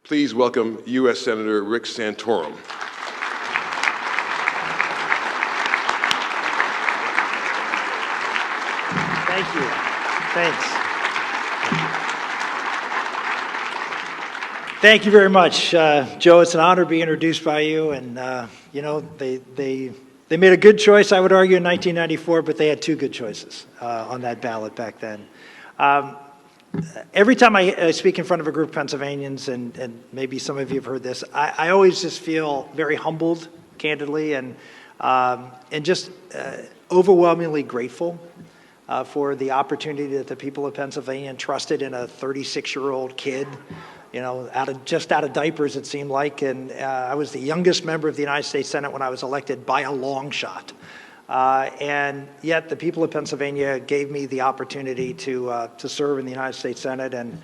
Please welcome U.S. Senator Rick Santorum. Thank you. Thanks. Thank you very much, Joe. It's an honor to be introduced by you. And they made a good choice, I would argue, in 1994, but they had two good choices on that ballot back then. Every time I speak in front of a group of Pennsylvanians, and maybe some of you have heard this, I always just feel very humbled, candidly, and just overwhelmingly grateful for the opportunity that the people of Pennsylvania entrusted in a 36-year-old kid, just out of diapers, it seemed like. And I was the youngest member of the United States Senate when I was elected by a long shot. And yet the people of Pennsylvania gave me the opportunity to serve in the United States Senate, and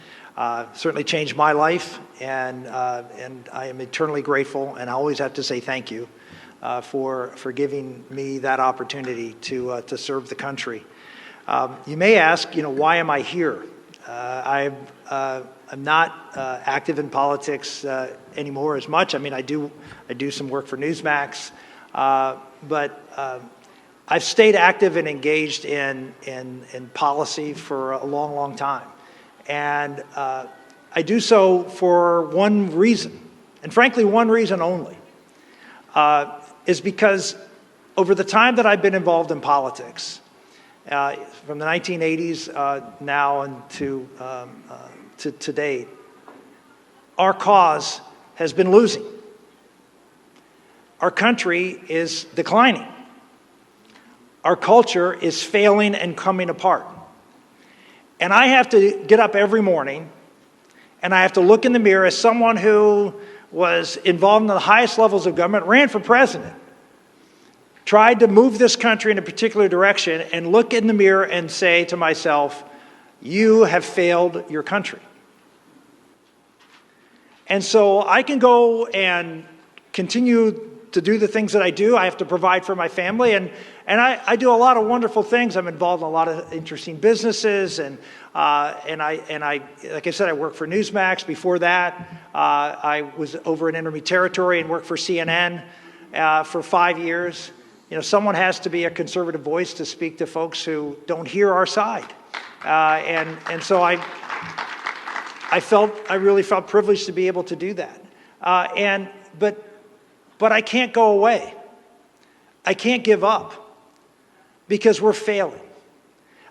certainly changed my life. And I am eternally grateful, and I always have to say thank you for giving me that opportunity to serve the country. You may ask, why am I here? I'm not active in politics anymore as much. I mean, I do some work for Newsmax, but I've stayed active and engaged in policy for a long, long time. And I do so for one reason, and frankly, one reason only, is because over the time that I've been involved in politics, from the 1980s now and to date, our cause has been losing. Our country is declining. Our culture is failing and coming apart. And I have to get up every morning, and I have to look in the mirror as someone who was involved in the highest levels of government, ran for president, tried to move this country in a particular direction, and look in the mirror and say to myself, you have failed your country. And so I can go and continue to do the things that I do. I have to provide for my family, and I do a lot of wonderful things. I'm involved in a lot of interesting businesses, and I like I said, I work for Newsmax. Before that, I was over in enemy territory and worked for CNN for 5 years. Someone has to be a conservative voice to speak to folks who don't hear our side, and so I really felt privileged to be able to do that, but I can't go away. I can't give up because we're failing.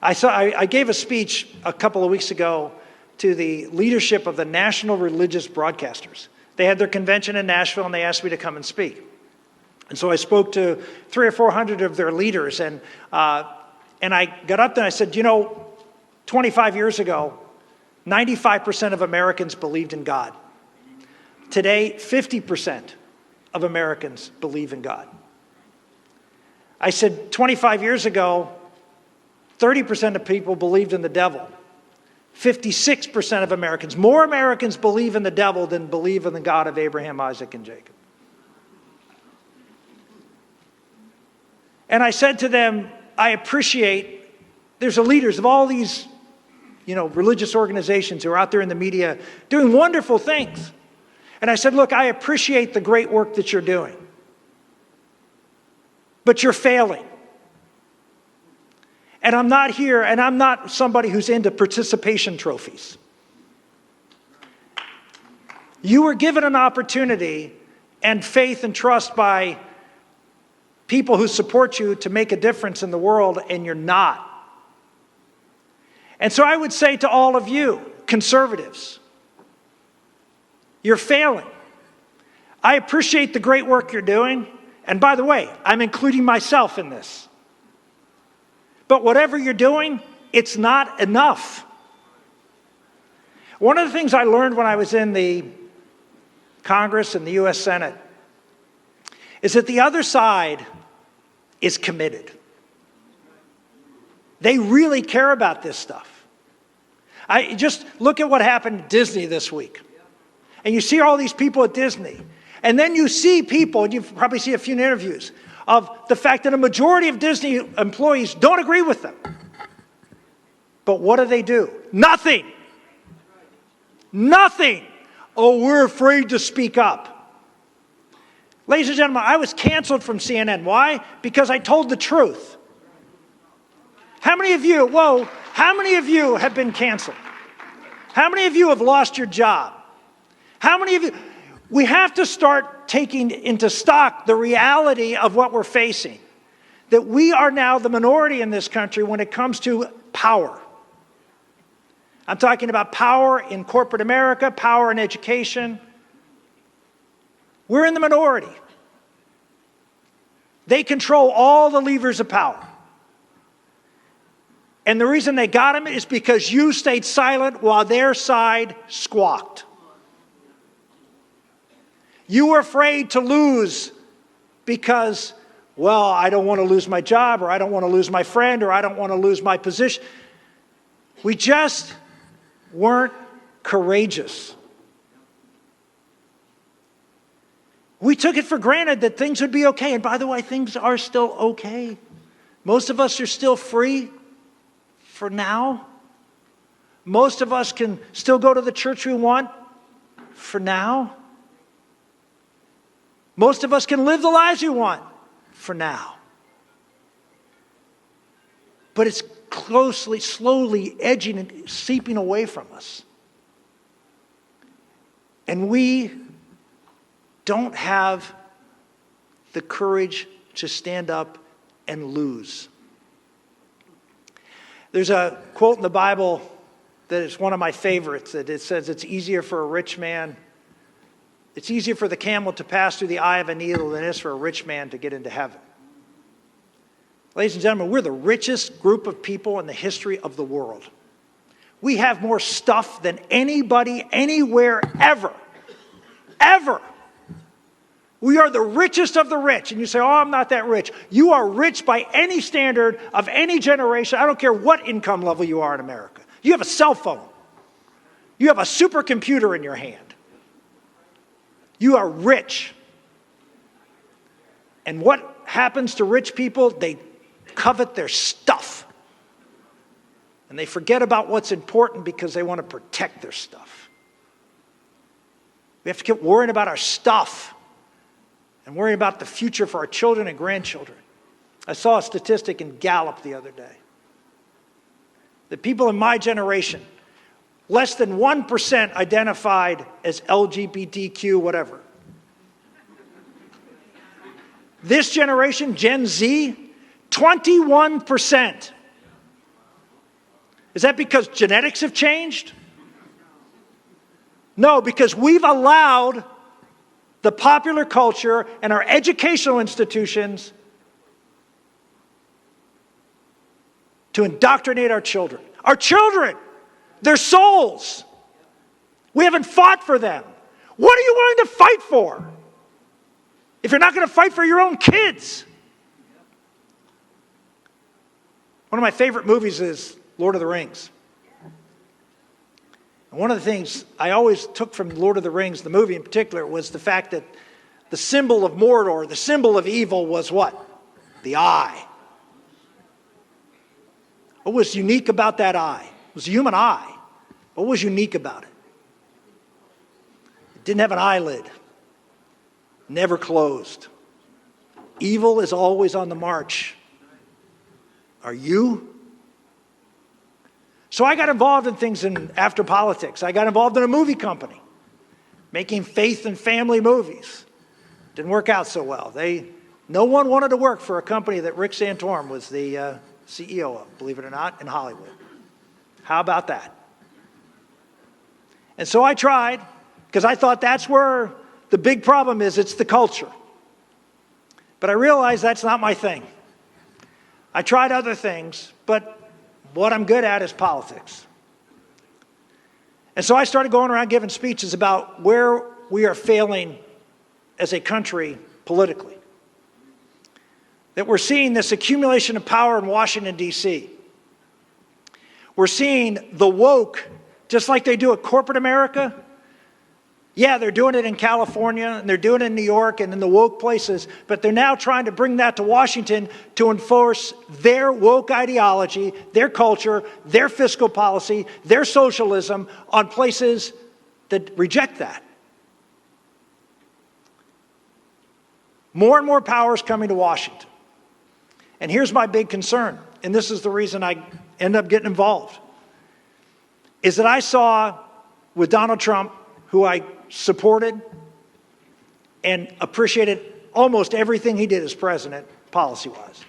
I gave a speech a couple of weeks ago to the leadership of the National Religious Broadcasters. They had their convention in Nashville, and they asked me to come and speak. And so I spoke to 300 or 400 of their leaders, and I got up there and I said, 25 years ago, 95% of Americans believed in God. Today, 50% of Americans believe in God. I said 25 years ago, 30% of people believed in the devil. 56% of Americans, more Americans believe in the devil than believe in the God of Abraham, Isaac, and Jacob. And I said to them, I appreciate, there's leaders of all these, religious organizations who are out there in the media doing wonderful things. And I said, look, I appreciate the great work that you're doing, but you're failing. And I'm not here, and I'm not somebody who's into participation trophies. You were given an opportunity and faith and trust by people who support you to make a difference in the world, and you're not. And so I would say to all of you, conservatives, you're failing. I appreciate the great work you're doing. And by the way, I'm including myself in this. But whatever you're doing, it's not enough. One of the things I learned when I was in the Congress and the U.S. Senate is that the other side is committed. They really care about this stuff. I just look at what happened at Disney this week. And you see all these people at Disney. And then you see people, and you probably see a few interviews, of the fact that a majority of Disney employees don't agree with them. But what do? Nothing. Nothing. Oh, we're afraid to speak up. Ladies and gentlemen, I was canceled from CNN. Why? Because I told the truth. How many of you have been canceled? How many of you have lost your job? How many of you? We have to start taking into stock the reality of what we're facing. That we are now the minority in this country when it comes to power. I'm talking about power in corporate America, power in education. We're in the minority. They control all the levers of power. And the reason they got him is because you stayed silent while their side squawked. You were afraid to lose because, well, I don't want to lose my job, or I don't want to lose my friend, or I don't want to lose my position. We just weren't courageous. We took it for granted that things would be okay. And by the way, things are still okay. Most of us are still free for now. Most of us can still go to the church we want for now. Most of us can live the lives we want for now. But it's slowly edging and seeping away from us. And we don't have the courage to stand up and lose. There's a quote in the Bible that is one of my favorites, that it says it's easier for the camel to pass through the eye of a needle than it is for a rich man to get into heaven. Ladies and gentlemen, we're the richest group of people in the history of the world. We have more stuff than anybody, anywhere, ever. Ever. We are the richest of the rich. And you say, oh, I'm not that rich. You are rich by any standard of any generation. I don't care what income level you are in America. You have a cell phone. You have a supercomputer in your hand. You are rich. And what happens to rich people? They covet their stuff. And they forget about what's important because they want to protect their stuff. We have to keep worrying about our stuff and worrying about the future for our children and grandchildren. I saw a statistic in Gallup the other day. The people in my generation, less than 1% identified as LGBTQ whatever. This generation, Gen Z, 21%. Is that because genetics have changed? No, because we've allowed the popular culture and our educational institutions to indoctrinate our children. Our children, their souls. We haven't fought for them. What are you willing to fight for if you're not going to fight for your own kids? One of my favorite movies is Lord of the Rings. And one of the things I always took from Lord of the Rings, the movie in particular, was the fact that the symbol of Mordor, the symbol of evil, was what? The eye. What was unique about that eye? It was a human eye. What was unique about it? It didn't have an eyelid. Never closed. Evil is always on the march. Are you? So I got involved in things after politics. I got involved in a movie company, making faith and family movies. Didn't work out so well. No one wanted to work for a company that Rick Santorum was the CEO of, believe it or not, in Hollywood. How about that? And so I tried, because I thought that's where the big problem is. It's the culture. But I realized that's not my thing. I tried other things, but what I'm good at is politics. And so I started going around giving speeches about where we are failing as a country politically. That we're seeing this accumulation of power in Washington, D.C. We're seeing the woke, just like they do at corporate America. Yeah, they're doing it in California, and they're doing it in New York and in the woke places, but they're now trying to bring that to Washington to enforce their woke ideology, their culture, their fiscal policy, their socialism on places that reject that. More and more power is coming to Washington. And here's my big concern, and this is the reason I end up getting involved, is that I saw with Donald Trump, who I supported and appreciated almost everything he did as president, policy-wise.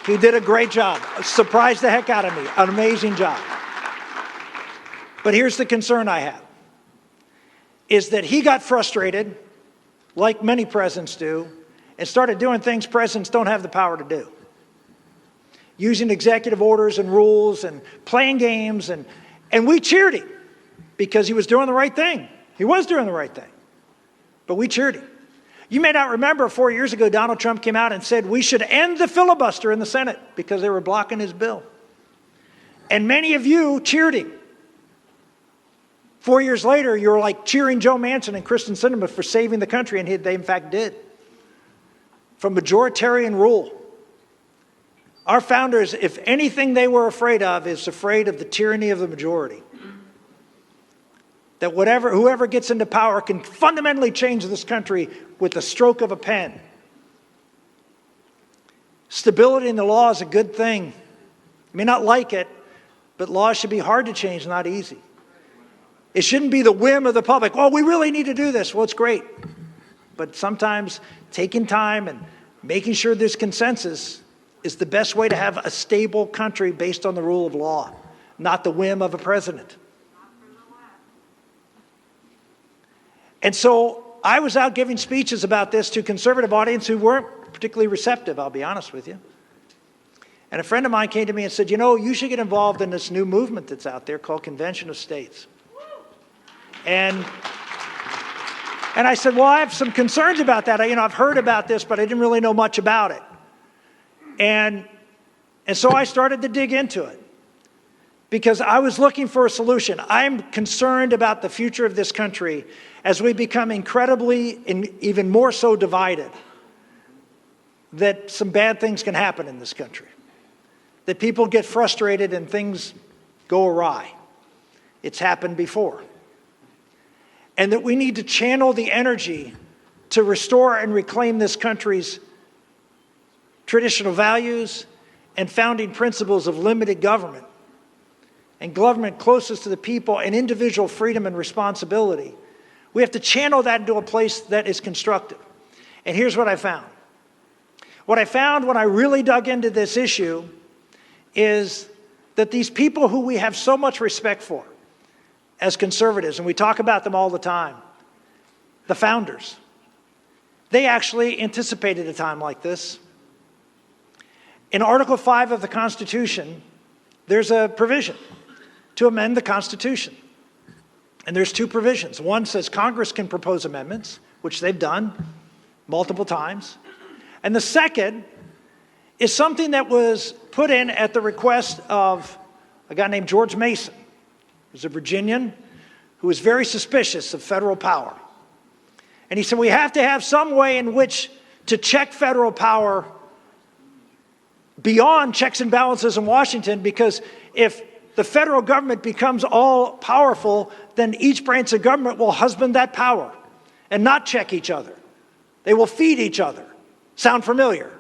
He did a great job, surprised the heck out of me, an amazing job. But here's the concern I have, is that he got frustrated, like many presidents do, and started doing things presidents don't have the power to do. Using executive orders and rules and playing games, and we cheered him because he was doing the right thing. He was doing the right thing, but we cheered him. You may not remember 4 years ago, Donald Trump came out and said we should end the filibuster in the Senate because they were blocking his bill. And many of you cheered him. 4 years later, you were like cheering Joe Manchin and Kristen Sinema for saving the country, and they in fact did. From majoritarian rule. Our founders, if anything they were afraid of, is afraid of the tyranny of the majority. That whoever gets into power can fundamentally change this country with the stroke of a pen. Stability in the law is a good thing. You may not like it, but laws should be hard to change, not easy. It shouldn't be the whim of the public. Oh, we really need to do this. Well, it's great. But sometimes taking time and making sure there's consensus is the best way to have a stable country based on the rule of law, not the whim of a president. And so I was out giving speeches about this to conservative audience who weren't particularly receptive, I'll be honest with you. And a friend of mine came to me and said, you know, you should get involved in this new movement that's out there called Convention of States. And I said, well, I have some concerns about that. I've heard about this, but I didn't really know much about it. And so I started to dig into it because I was looking for a solution. I'm concerned about the future of this country as we become incredibly and even more so divided, that some bad things can happen in this country, that people get frustrated and things go awry. It's happened before. And that we need to channel the energy to restore and reclaim this country's traditional values and founding principles of limited government and government closest to the people and individual freedom and responsibility. We have to channel that into a place that is constructive. And here's what I found. What I found when I really dug into this issue is that these people who we have so much respect for as conservatives, and we talk about them all the time, the founders, they actually anticipated a time like this. In Article 5 of the Constitution, there's a provision to amend the Constitution. And there's two provisions. One says Congress can propose amendments, which they've done multiple times. And the second is something that was put in at the request of a guy named George Mason, who's a Virginian who was very suspicious of federal power. And he said, we have to have some way in which to check federal power beyond checks and balances in Washington, because if the federal government becomes all powerful, then each branch of government will husband that power and not check each other. They will feed each other. Sound familiar?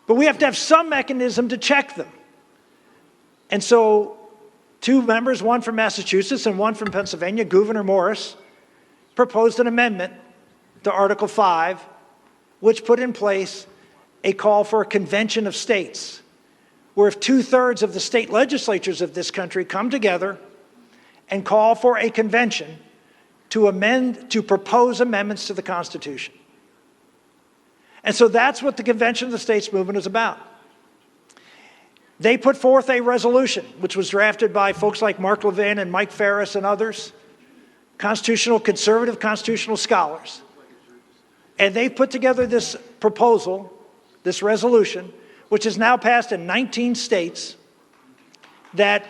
But we have to have some mechanism to check them. And so two members, one from Massachusetts and one from Pennsylvania, Gouverneur Morris, proposed an amendment to Article 5, which put in place a call for a convention of states, where if 2/3 of the state legislatures of this country come together and call for a convention to propose amendments to the Constitution. And so that's what the Convention of the States movement is about. They put forth a resolution, which was drafted by folks like Mark Levin and Mike Farris and others, conservative constitutional scholars. And they put together this proposal, this resolution, which is now passed in 19 states, that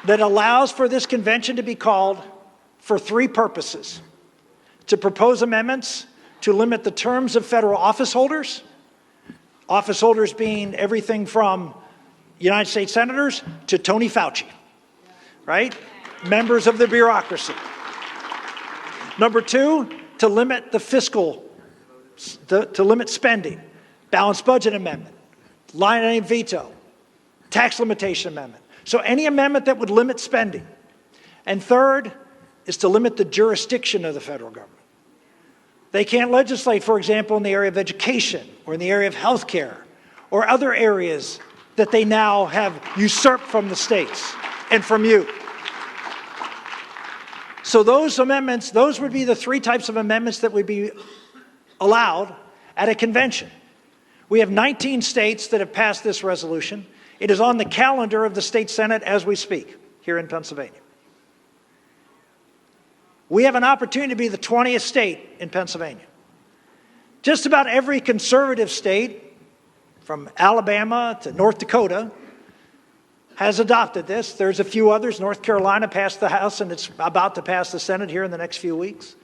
allows for this convention to be called for three purposes: to propose amendments to limit the terms of federal office holders being everything from United States senators to Tony Fauci, right? Members of the bureaucracy. Number two, to limit the fiscal, to limit spending, balanced budget amendment, line item veto, tax limitation amendment. So any amendment that would limit spending. And third is to limit the jurisdiction of the federal government. They can't legislate, for example, in the area of education or in the area of health care or other areas that they now have usurped from the states and from you. So those amendments, those would be the three types of amendments that would be allowed at a convention. We have 19 states that have passed this resolution. It is on the calendar of the state Senate as we speak here in Pennsylvania. We have an opportunity to be the 20th state in Pennsylvania. Just about every conservative state, from Alabama to North Dakota, has adopted this. There's a few others. North Carolina passed the House, and it's about to pass the Senate here in the next few weeks.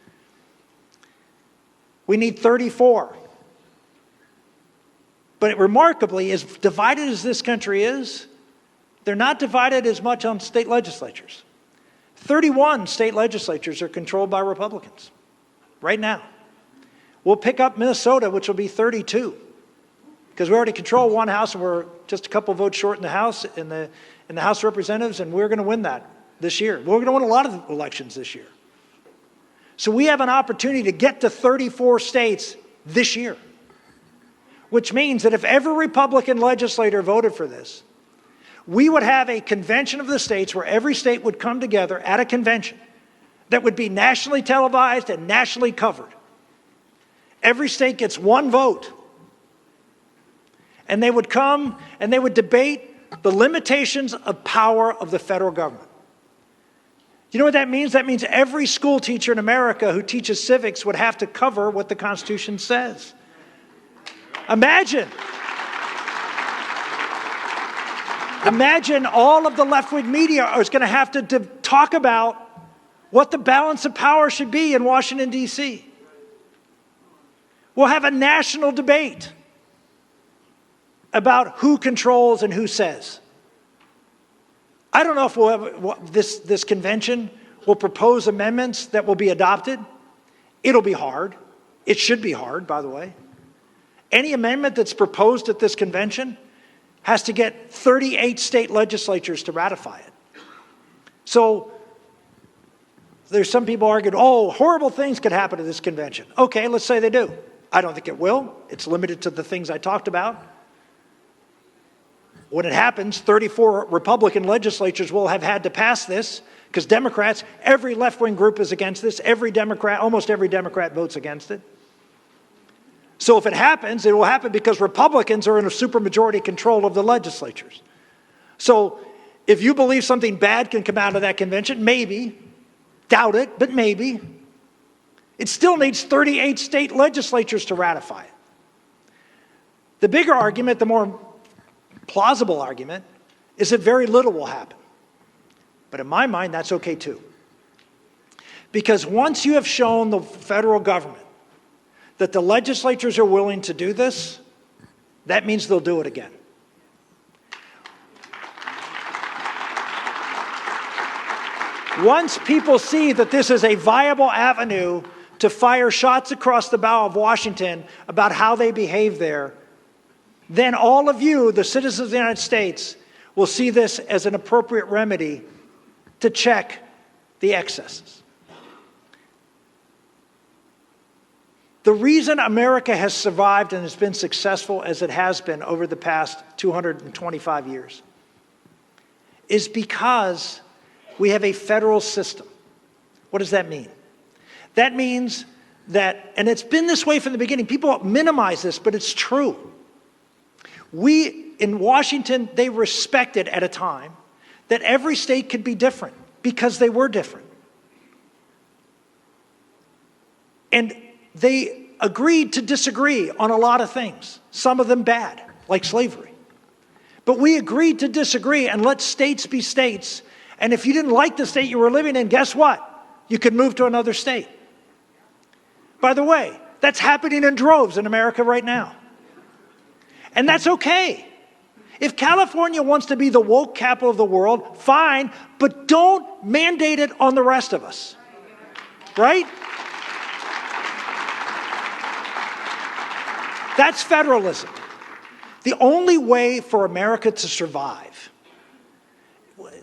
We need 34. But remarkably, as divided as this country is, they're not divided as much on state legislatures. 31 state legislatures are controlled by Republicans right now. We'll pick up Minnesota, which will be 32, because we already control one house, and we're just a couple votes short in the House, in the House of Representatives, and we're going to win that this year. We're going to win a lot of elections this year. So we have an opportunity to get to 34 states this year, which means that if every Republican legislator voted for this, we would have a convention of the states where every state would come together at a convention that would be nationally televised and nationally covered. Every state gets one vote. And they would come and they would debate the limitations of power of the federal government. You know what that means? That means every school teacher in America who teaches civics would have to cover what the Constitution says. Imagine all of the left-wing media is going to have to talk about what the balance of power should be in Washington, D.C. We'll have a national debate about who controls and who says. I don't know if we'll have, this convention will propose amendments that will be adopted. It'll be hard. It should be hard, by the way. Any amendment that's proposed at this convention has to get 38 state legislatures to ratify it. So there's some people arguing, oh, horrible things could happen at this convention. Okay, let's say they do. I don't think it will. It's limited to the things I talked about. When it happens, 34 Republican legislatures will have had to pass this because Democrats, every left-wing group is against this. Almost every Democrat votes against it. So if it happens, it will happen because Republicans are in a supermajority control of the legislatures. So if you believe something bad can come out of that convention, maybe, doubt it, but maybe, it still needs 38 state legislatures to ratify it. The bigger argument, the more plausible argument, is that very little will happen. But in my mind, that's okay too. Because once you have shown the federal government that the legislatures are willing to do this, that means they'll do it again. Once people see that this is a viable avenue to fire shots across the bow of Washington about how they behave there, then all of you, the citizens of the United States, will see this as an appropriate remedy to check the excesses. The reason America has survived and has been successful as it has been over the past 225 years is because we have a federal system. What does that mean? That means that, and it's been this way from the beginning, people minimize this, but it's true. In Washington, they respected at a time that every state could be different because they were different. And they agreed to disagree on a lot of things, some of them bad, like slavery. But we agreed to disagree and let states be states. And if you didn't like the state you were living in, guess what? You could move to another state. By the way, that's happening in droves in America right now. And that's okay. If California wants to be the woke capital of the world, fine, but don't mandate it on the rest of us. Right? That's federalism. The only way for America to survive.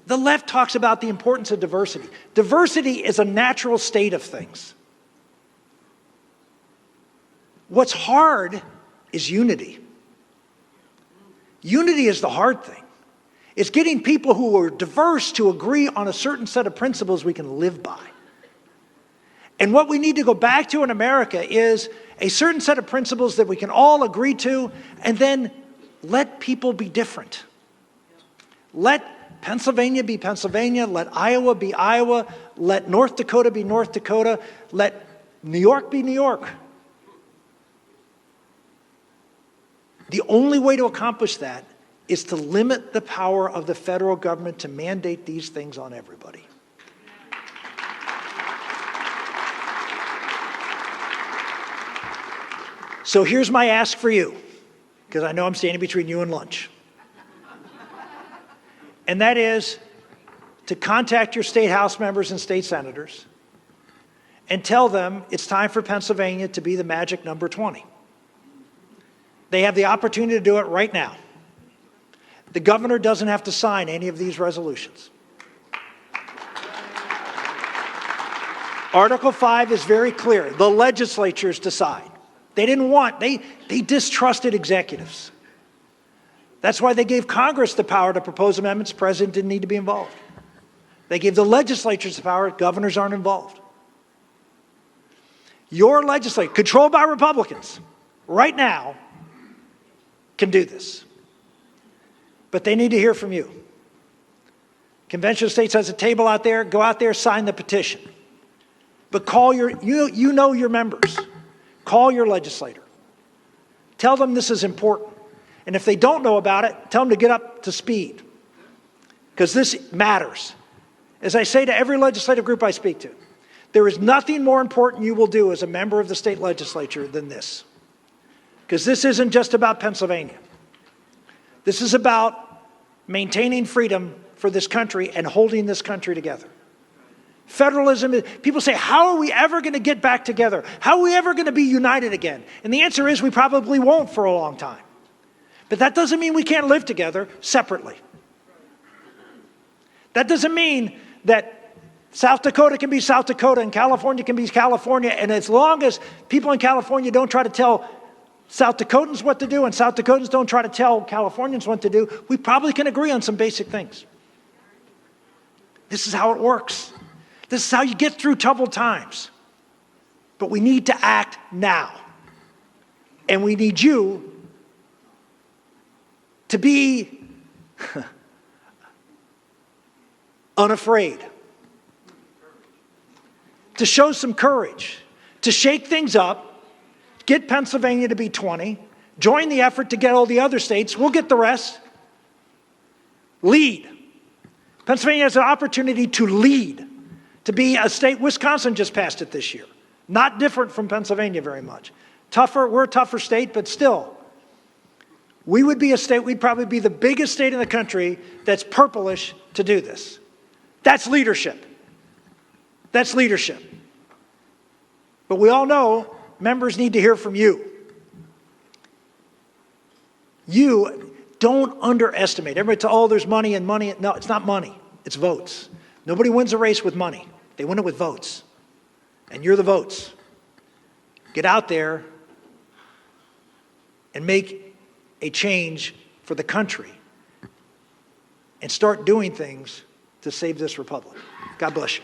The left talks about the importance of diversity. Diversity is a natural state of things. What's hard is unity. Unity is the hard thing. It's getting people who are diverse to agree on a certain set of principles we can live by. And what we need to go back to in America is a certain set of principles that we can all agree to, and then let people be different. Let Pennsylvania be Pennsylvania, let Iowa be Iowa, let North Dakota be North Dakota, let New York be New York. The only way to accomplish that is to limit the power of the federal government to mandate these things on everybody. So here's my ask for you, because I know I'm standing between you and lunch. And that is to contact your state House members and state senators and tell them it's time for Pennsylvania to be the magic number 20. They have the opportunity to do it right now. The governor doesn't have to sign any of these resolutions. Article 5 is very clear. The legislatures decide. They distrusted executives. That's why they gave Congress the power to propose amendments. The president didn't need to be involved. They gave the legislatures the power. Governors aren't involved. Your legislature, controlled by Republicans, right now, can do this. But they need to hear from you. Convention of States has a table out there. Go out there, sign the petition. But call you know your members. Call your legislator. Tell them this is important. And if they don't know about it, tell them to get up to speed. Because this matters. As I say to every legislative group I speak to, there is nothing more important you will do as a member of the state legislature than this. Because this isn't just about Pennsylvania. This is about maintaining freedom for this country and holding this country together. Federalism, people say, how are we ever going to get back together? How are we ever going to be united again? And the answer is we probably won't for a long time. But that doesn't mean we can't live together separately. That doesn't mean that South Dakota can be South Dakota and California can be California. And as long as people in California don't try to tell South Dakotans what to do and South Dakotans don't try to tell Californians what to do, we probably can agree on some basic things. This is how it works. This is how you get through troubled times. But we need to act now. And we need you to be unafraid, to show some courage, to shake things up, get Pennsylvania to be 20, join the effort to get all the other states, we'll get the rest. Lead. Pennsylvania has an opportunity to lead, to be a state. Wisconsin just passed it this year. Not different from Pennsylvania very much. Tougher, we're a tougher state, but still. We would be a state, we'd probably be the biggest state in the country that's purplish to do this. That's leadership. That's leadership. But we all know members need to hear from you. You don't underestimate. Everybody says, oh, there's money and money. No, it's not money. It's votes. Nobody wins a race with money. They win it with votes. And you're the votes. Get out there and make a change for the country and start doing things to save this republic. God bless you.